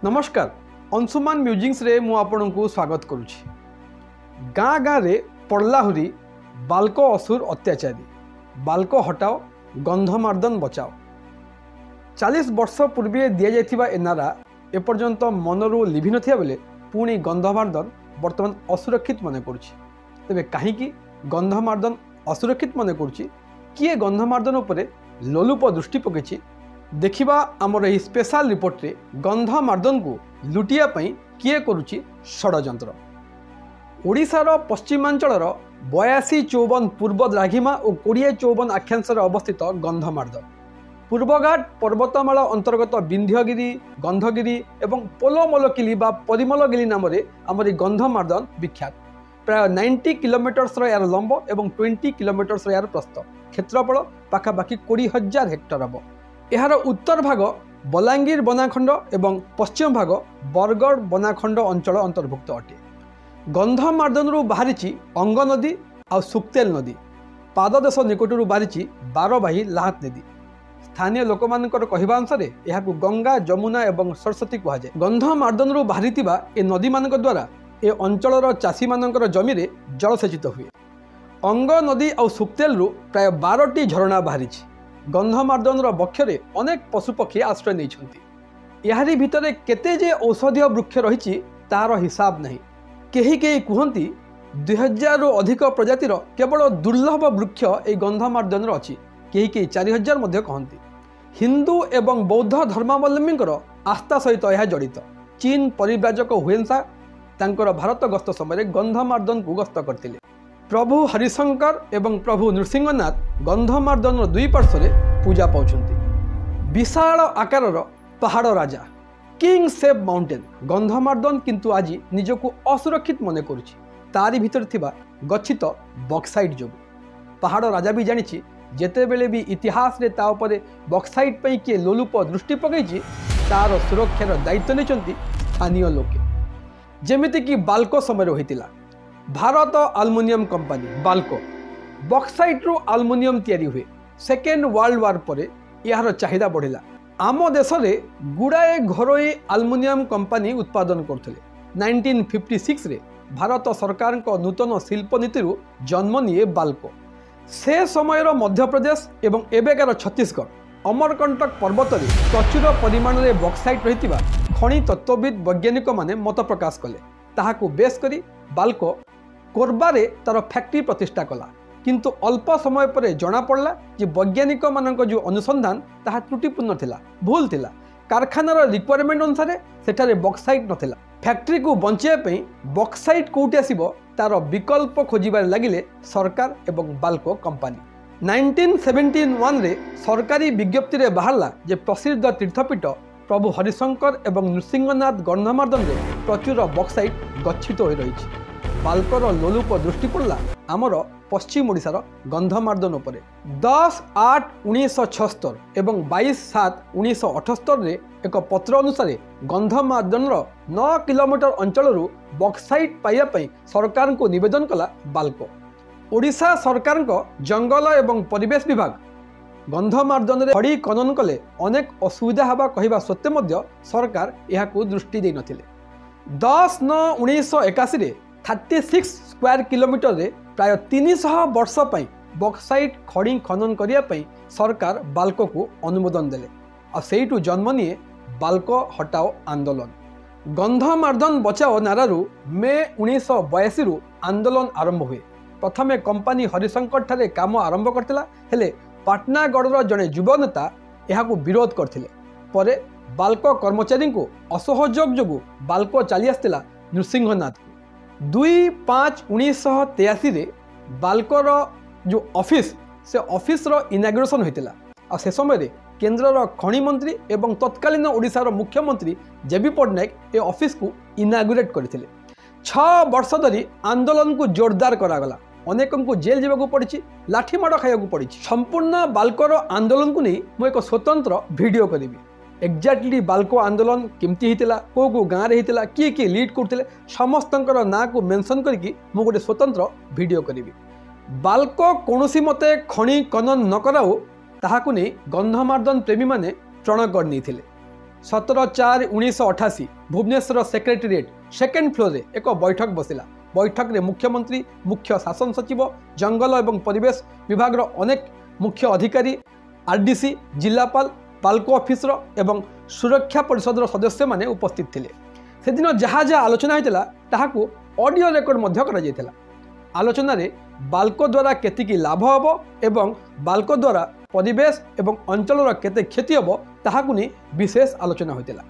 नमस्कार अंशुमान म्यूजिक्स रे मु आपन को स्वागत करुछि। गाँ गाँ रे पड़लाहुरी बाल्को असुर अत्याचारी बाल्को हटाओ गंधमार्दन बचाओ। 40 वर्ष पूर्वे दि जाइथिबा ए नारा एपर्यंत मनरू लिभि नथिया बेले पुणी गंधमार्दन वर्तमान असुरक्षित मन करुछि। तेबे काहीकि गंधमार्दन असुरक्षित मन करुछि, किए गंधमार्दन उपरे लोलुप दृष्टि पकेछि देखिबा आमर एही स्पेशल रिपोर्ट रे गंधमार्दन को लुटिया पई किए करुछि षडयंत्र। ओडिशार पश्चिमांचलर 8254 पूर्व द्राघिमा और 2054 आख्यांशर अवस्थित गंधमार्दन पूर्वघाट पर्वतमाला अंतर्गत विंध्यगिरी गंधगिरी एवं पोलोमलकिली बा परिमलगिली नाम आमर गंधमार्दन विख्यात। प्राय 90 किलोमीटर यार लंब एवं 20 किलोमीटर यार प्रस्थ, क्षेत्रफल पाखापाखि 20,000 हेक्टर हम। यार उत्तर भाग बलांगीर बनाखंड एवं पश्चिम भाग बरगढ़ बनाखंड अंचल अंतर्भुक्त अटे। गंधमार्दन बाहरी अंग नदी आ सुक्तेल नदी, पाददेश निकटू बाहरी बारवाही लाहात नदी। स्थानीय लोक मानकर कहवा अनुसार यह गंगा जमुना एवं सरस्वती कहुए। गंधमार्दन बाहरी ए नदी मान द्वारा ए अंचलर चाषी मानकर जमी रे जलसेचित हुए। अंग नदी आ सुक्तेल प्राय 12टी झरणा बाहरी। गंधमार्दन बक्षरे अनेक पशुपक्षी आश्रय नहीं। यारी भितर केते जे औषधीय वृक्ष रही तार हिसाब नहीं। केही केही कहती 2000 रु अधिक प्रजातिर केवल दुर्लभ वृक्ष ए गंधमार्दन अच्छी, केही केही 4000 मध्य कहती। हिंदू एवं बौद्ध धर्मावलंबी आस्था सहित यह जड़ित। चीन परिव्राजक हुएन्सा तांकर भारत गस्त समय गंधमार्दन को गस्त करते। प्रभु हरिशंकर एवं प्रभु नृसिंहनाथ गंधमार्दन दुई पार्श्व पूजा पाउछंती। विशाल आकारर पहाड़ राजा किंग सेफ माउंटेन गंधमार्दन किंतु आज निजको असुरक्षित मन करुछि, तारी भितर थिबा गच्छित बक्साइट जो। पहाड़ राजा भी जानिछि जेते बेले भी इतिहास रे ता उपरे बक्साइट पई के लोलुप दृष्टि पकईछि तार सुरक्षार दायित्व नेचंती स्थानीय लोके। जेमिति कि बाल्को समय होइतिला। Bharat aluminium company BALCO bauxite रु आलुमिनियम तैयारी हुए। सेकेंड वर्ल्ड वार पर यार चाहिदा बढ़िला। आम देश में गुड़ाए घरोई आलुमिनियम कंपनी उत्पादन करथिले। 1956 रे भारत सरकार को नूतन शिल्प नीति जन्म निये बाल्को। से समयर मध्य प्रदेश एवं एबेकार छत्तीसगढ़ अमरकंटक पर्वत रे प्रचुर परिमाण रे बक्साइट रहितिबा खनि तत्वविद वैज्ञानिक माने मत प्रकाश कले। ताहाकु बेस करी बाल्को कोरबारे तार फैक्ट्री प्रतिष्ठा कला, किंतु अल्प समय पर जना पड़ला कि वैज्ञानिक मानक जो अनुसंधान ताहा त्रुटिपूर्ण थिला, भूल थिला। कारखानार रिक्वायरमेंट अनुसार सेठारे बक्साइट नथिला। फैक्ट्री को बंचिया पई बक्साइट कोउटी आसीबो तार विकल्प खोजिबार लागिले सरकार एवं बाल्को कंपनी। 1971 रे सरकारी विज्ञप्ति रे बाहरला जे प्रसिद्ध तीर्थपीठ प्रभु हरिशंकर एवं नृसिंहनाथ गंधमार्दन रे प्रचुर बक्साइट गच्छित हो रही। बाल्कोर लोलुप दृष्टि पड़ला आमर पश्चिम ओडिशार गंधमार्दन उपरे। 10/8/1976 एवं 22/7/1978 रे एक पत्र अनुसार गंधमार्दन 9 किलोमीटर अंचल बक्साइट पाइबा पई सरकार को निवेदन कला बाल्को। ओडिशा सरकार को जंगल एवं परिवेश विभाग गंधमार्दन रे खड़ी खनन कले अनेक असुविधा हवा कहवा सत्वे मध्य सरकार यहाकू दृष्टि दे नथिले। 10/9/1981 रे 36 स्क्वायर किलोमीटर रे प्राय 300 वर्ष पई बक्साइट खड़ी खनन करिया पई सरकार बाल्को को अनुमोदन देले। आ सेइटू जन्म निये बाल्को हटाओ आंदोलन। गंधमार्दन बचाओ नारारू मे 1982 रु आंदोलन आरंभ हुए। प्रथमे कंपनी हरिशंकर ठारे काम आरंभ करथिला, हेले पाटनागढ़ जड़े युव नेता यह विरोध करथिले। परे बाल्को कर्मचारी को असहयोग जोगु बाल्को चली आसला नृसिंहनाथ को। 2/5/1983 रे बाल्कोर जो ऑफिस से ऑफिस रो इनाग्रेशन होइतिला। आ से समय केंद्रर खनि मंत्री एवं तत्कालीन ओडिशार मुख्यमंत्री जेबी पट्टनायक ए ऑफिस को इनाग्रेट करथिले। 6 वर्ष धरी आंदोलन को जोरदार करागला। अनेक को जेल जावाक पड़ी, लाठीमाड़ खाइबा पड़ी। संपूर्ण बाल्कोर आंदोलन को नहीं मु एक स्वतंत्र वीडियो करी। एक्जाक्टली बाल्को आंदोलन केमती होता, को गाँव में होता, किए लीड करते समस्तंकर ना को मेंशन करके मु गोटे स्वतंत्र वीडियो करी। बाल्को कौनसी मते खनि खनन न कराओ ताहाकु नहीं गंधमार्दन प्रेमी माने प्रण कर नहीं थिले। 17/4/1988 भुवनेश्वर सेक्रेटेरिएट सेकेंड फ्लोर रे एक बैठक बसिला। बैठक रे मुख्यमंत्री, मुख्य शासन सचिव, जंगल एवं परिवेश विभाग अनेक मुख्य अधिकारी, आरडीसी, जिलापाल, बाल्को ऑफिसर एवं सुरक्षा परिषद सदस्य माने उपस्थित थिले। सेदिन जहाँ जहाँ आलोचना होता ताहाकू ऑडियो रेकर्ड मध्य करा जायतिला। आलोचना रे बाल्को द्वारा केतिकी लाभ हबो एवं बाल्को द्वारा परिवेश एवं अंचल केते क्षति हबो ताहाकू नहीं विशेष आलोचना होता।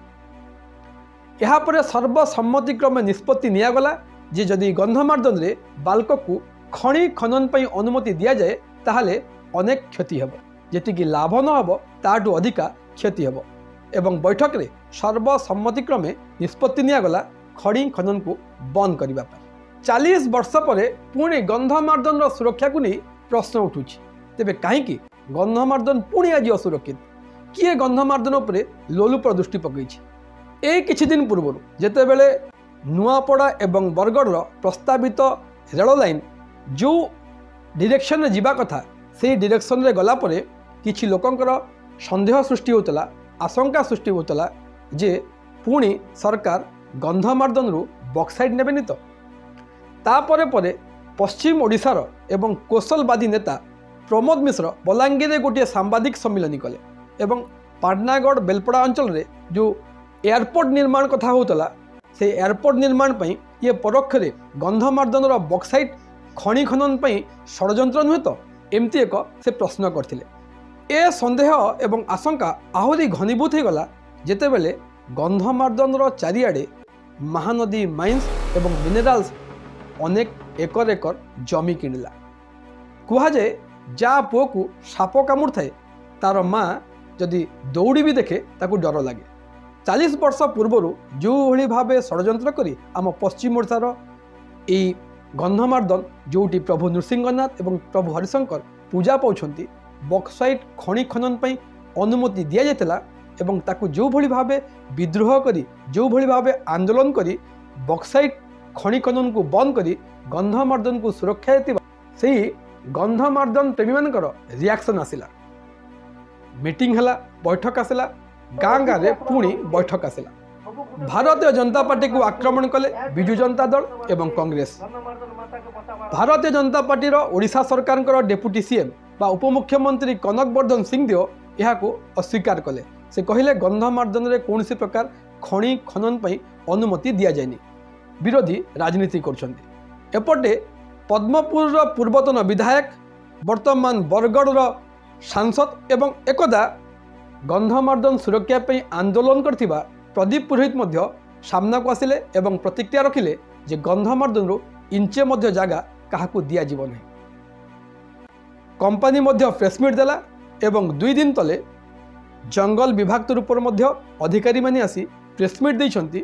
यहाँ पर सर्वसम्मतिक्रमे निष्पत्ति नियागला जे जदि गंधमार्दन रे बाल्को को खनि खनन पई अनुमति दिया जाए ताहले अनेक क्षति हबो, जेतिकी लाभ न हबो ताटू अधिका क्षति हबो। एवं बैठक रे सर्वसम्मतिक्रमे निष्पत्ति नियागला खनि खनन को बंद करबा पई। 40 वर्ष पर पुणी गंधमार्दन सुरक्षा को नहीं प्रश्न उठुछि। तेबे काहीकि गंधमार्दन पुणी आज असुरक्षित? किए गंधमार्दन उपरे लोलुप दृष्टि पकईछि? ए किछि दिन पूर्व जेतेबेले नुआपड़ा एवं बरगढ़ प्रस्तावित रेल लाइन जो डायरेक्शन में जावा कथा से डायरेक्शन रे गला परे किछि लोकंकर संदेह सृष्टि होतला, आशंका सृष्टि होतला जे पुणी सरकार गंधमार्दन रु बक्साइड नेबेनि तो। तापरे परे पश्चिम ओडिशार एवं कौशलवादी नेता प्रमोद मिश्र बलांगीर गोटे सांबादिक सम्मिलन कले एवं पाटनागढ़ बेलपड़ा अंचल रे जो एयरपोर्ट निर्माण कथा होतला से एयरपोर्ट निर्माण पई ये परोक्ष रे गंधमार्दन बक्साइट खनि खनन पई षड्यंत्र नुहे तो एमती एक से प्रश्न करथिले। ए संदेह एवं आशंका आहुरी घनीभूत हो गला जेतेबेले गंधमार्दन चारिआडे महानदी माइन्स एवं मिनेराल्स अनेक एकर एकर जमी किणिला। कुहाजे जा पुओ को साप कामुड़ थाए तार माँ जदि दौड़ी भी देखे ताकू डर लगे। 40 वर्ष पूर्वर जो भली भावे षड्यंत्र करी आम पश्चिम ओडिशार यही गंधमार्दन जोटी प्रभु नृसिंहनाथ एवं प्रभु हरिशंकर पूजा पाउछंती बक्साइट खनि खनन पई अनुमति दिया जायतिला एवं ताकू जो भली भावे विद्रोह करी जो भली भावे आंदोलन करी बक्साइट खनि खनन को बंद करी गंधमार्दन को सुरक्षा देतिबा सेही गंधमार्दन प्रेमी मानकर रिएक्शन आसिला। मीटिंग हला, बैठक आसिला, गाँ गाँव में पुणी बैठक आसिला। भारतीय जनता पार्टी को आक्रमण कले बिजु जनता दल एवं कांग्रेस। भारतीय जनता पार्टी ओडिशा सरकार डेप्यूटी सीएम बा उपमुख्यमंत्री कनक वर्धन सिंहदेव यह अस्वीकार कले। से कहले गंधमार्दन रे कौन प्रकार खनि खनन पई अनुमति दिया जाएनी, विरोधी राजनीति करछंती। एपटे पद्मपुर पूर्वतन विधायक वर्तमान बरगढ़ सांसद एवं एकदा गंधमार्दन सुरक्षा पई आंदोलन करथिबा प्रदीप पुरोहित मध्य सामना को आसिले एवं प्रतिक्रिया रखिले जे गंधमार्दन रु इंचे मध्य जागा काहाकू दिया जीव नहीं। कंपनी मध्य प्रेसमिट देला एवं 2 दिन तले जंगल विभाग तरफर मध्य अधिकारी माने आसी प्रेसमिट देइछंती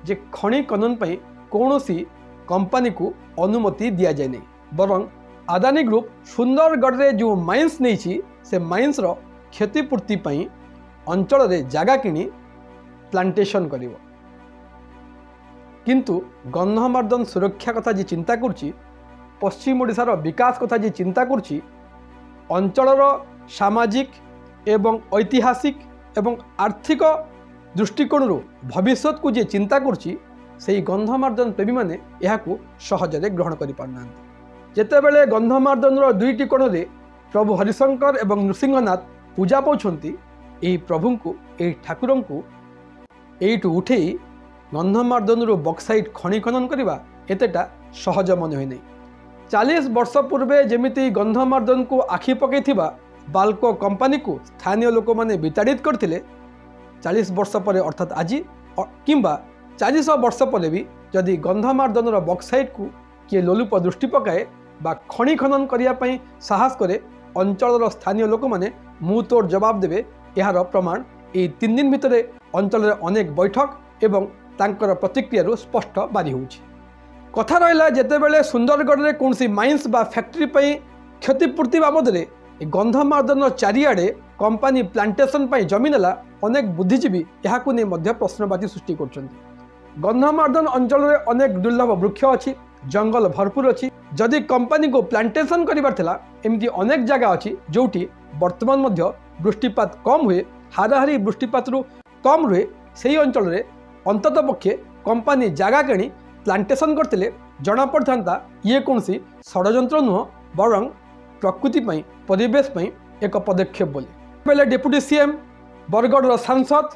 जे खनि खनन पई कौनसी कंपनी को अनुमति दिया जाए नहीं, बरं अदानी ग्रुप सुंदरगढ़ रे जो माइन्स नहीं से माइन्स रो क्षतिपूर्ति पई अंचल रे जागा किनी प्लांटेशन करिवो। किंतु गंधमार्दन सुरक्षा कथा जी चिंता करछि, पश्चिम ओडिशार विकास कथा जी चिंता करछि, अंचलर सामाजिक एवं ऐतिहासिक एवं आर्थिक दृष्टिकोण भविष्य को जी चिंता करछि से गंधमार्दन प्रेमी माने यहाकू सहजरे ग्रहण करि पारनांती। जेतेबेले गंधमार्दन 2टी कोण रे प्रभु हरिशंकर एवं नृसिंहनाथ पूजा पाउछंती एही प्रभु को एही ठाकुर को एठू उठे गंधमार्दन बक्साइट खनि खनन करवा एतेटा सहज मन हुए नहीं। 40 वर्ष पूर्वे जेमिति गंधमार्दन को आखि पकईथिबा बाल्को कंपनी को स्थानीय लोक माने विताड़ित करथिले, 40 वर्ष पर अर्थात आज किंबा 400 वर्ष पर भी जदि गंधमार्दन बक्साइट को किए लोलुप दृष्टि पकाए बा खनि खनन करने साहस करे अंचल स्थानीय लोक मैंने मुँह तोड़ जवाब देवे। यार प्रमाण ये 3 दिन भितर अंचल अनेक बैठक एवं तांकर प्रतिक्रिया स्पष्ट बारी होउछि। कथा रहा जितेबले सुंदरगढ़ में कौन माइन्स बा फैक्ट्री पर क्षतिपूर्ति बाबद में गंधमार्दन चारिआडे कंपनी प्लांटेशन पर जमी नेला अनेक बुद्धिजीवी यह प्रश्नवाची सृष्टि कर। गंधमार्दन अंचल में अनेक दुर्लभ वृक्ष अच्छी, जंगल भरपूर अच्छी। जदि कंपनी को प्लांटेशन कर एमती अनेक जगह अच्छी जोटी वर्तमान वृष्टिपात कम हुए, हाराहारी वृष्टिपात कम रुहे से अंचल में अंतत पक्षे कंपनी जगह किणी प्लांटेशन करते जना पड़ता ये कौन सी षड्यंत्र नुह बरं प्रकृति परिवेश एक पदक्षेप बोले बेले डेप्यूटी सीएम बरगढ़ सांसद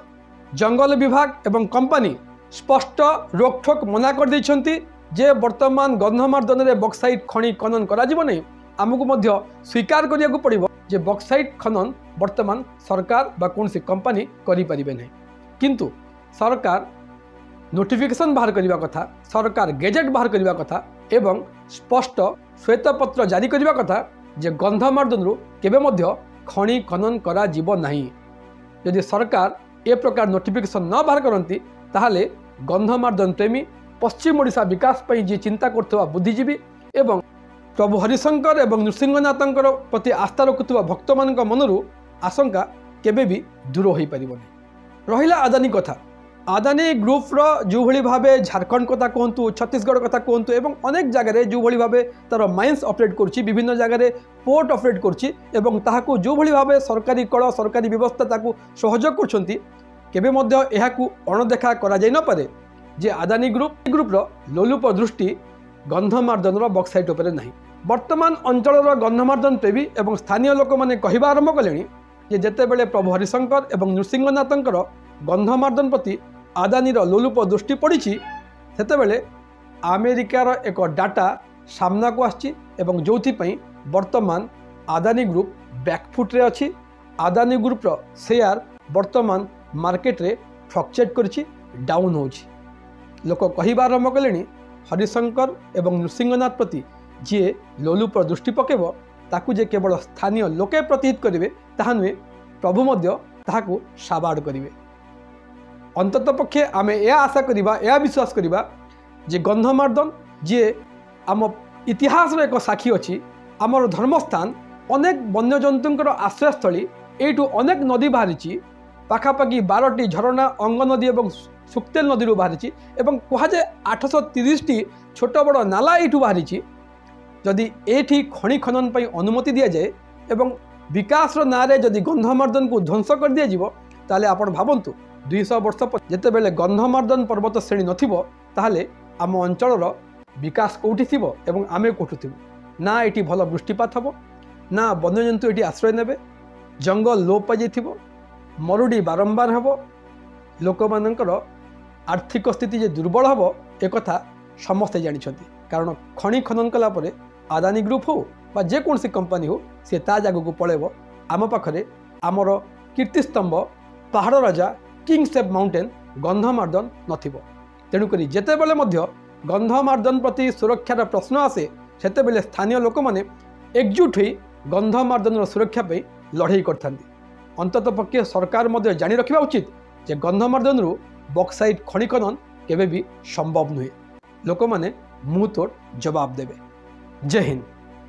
जंगल विभाग एवं कंपनी स्पष्ट रोकठोक मना कर देइछंती जे वर्तमान गंधमार्दन में बक्साइट खनि खनन करा जीव नहीं आमको मध्य स्वीकार करिया को पड़िबो जे बक्साइट खनन वर्तमान सरकार बा कौन सी कंपनी करि परिबे नहीं किंतु सरकार नोटिफिकेशन बाहर करने कथा सरकार गेजेट बाहर करने कथा एवं स्पष्ट श्वेतपत्र जारी करने कथा जे गंधमार्दन केबे मध्य खनि खनन करा जीव नहीं यदि सरकार ए प्रकार नोटिफिकेशन न बाहर करती ताहले गंधमार्दन प्रेमी पश्चिम ओडिशा विकास पई जी चिंता करथवा बुद्धिजीवी एवं प्रभु हरिशंकर एवं नृसिंहनाथंकर प्रति आस्था रखुवा भक्त मानक मनरू आशंका केबे भी दूर हो पारिबनी। रहिला अदानी कथा अदानी ग्रुप्र जो भली भावे झारखंड कथा कहतु छत्तीसगढ़ कथा कहतु एवं अनेक जगह जो भली भावे तार माइन्स ऑपरेट करुच्ची विभिन्न जगह पोर्ट ऑपरेट करुच्ची एवं ताहाकू जो भली भावे सरकारी कल सरकारी व्यवस्था ताकू सहयोग करछंती केबे मध्य एहाकू अणदेखा करा जाय न पारे जे अदानी ग्रुप्र लोलुप दृष्टि गंधमार्दन बक्साइट उपरे नहीं। वर्तमान अंचल गंधमार्दन प्रेमी एवं स्थानीय लोक मैंने कहवा आरंभ कले जेतेबेले प्रभु हरिशंकर एवं नृसिंहनाथंकर गंधमार्दन प्रति अदानीर लोलुप दृष्टि पड़ी सेतेबेले अमेरिकार एक डाटा सामना को आछि एवं जोथिपई वर्तमान अदानी ग्रुप बैकफुट्रे अच्छी अदानी ग्रुप्र शेयर वर्तमान मार्केट रे फ्लक्चुएट करछि डाउन होछि लोक कहवा आरंभ कले हरिशंकर एवं नृसिंहनाथ प्रति जी लोलुप दृष्टि पकेब ताकू जे केवल स्थानीय लोके प्रतिहित करेंगे ताहा नुहे प्रभु मध्य ताहाकू साबाड़ करेंगे। अंतत पक्षे आम यह आशा करवा यह विश्वास करवा जे गंधमार्दन जी आम इतिहास एक साक्षी अच्छी आमर धर्मस्थान अनेक वन्यजंतुंकर आश्रयस्थली एठू अनेक नदी बाहरी पाखापाखि 12टी झरणा अंग नदी और सुक्तेल नदी बाहरी एवं कहुए 830टी छोट बड़ नाला ये बाहरी जदि एठी खनि खनन पर अनुमति दि जाए एवं विकास नारे जदि गंधमार्दन को ध्वंस कर दिज्व ताले आपण भावतु 200 वर्ष पर जितेबेले गंधमार्दन पर्वत श्रेणी नथिबो ताहले आम अंचल विकास कौटी थिबो एवं आमे कोठु थिबो ना एटी भल वृष्टिपात हबो ना वन्यजंतु एटी आश्रय नेबे जंगल लोप पाई जाइथिबो मरुड़ी बारंबार हबो लोक मानकर आर्थिक स्थिति जे दुर्बल हबो एक कथा समस्ते जानिछंती कारण खनि खनन कला परे अदानी ग्रुप हो बा जे कौन सी कंपनी हो सी ता जगह को पळेबो आम पाखरे आमर कीर्तिस्तंभ पहाड़ राजा किंग सेफ माउंटेन गंधमार्दन नथिबो तेणुकरी जेतेबेले मध्य गंधमार्दन प्रति सुरक्षार प्रश्न आसे सेतेबेले स्थानीय लोक माने एकजुट होई गंधमार्दन सुरक्षा पे लड़ाई करथांती। अंतत पक्षे सरकार मध्य जानी रखिबा उचित जे गंधमार्दन बक्साइट खनि खनन केबे भी संभव नुहे लोक माने मुँह तोड़ जवाब देवे। जय हिंद।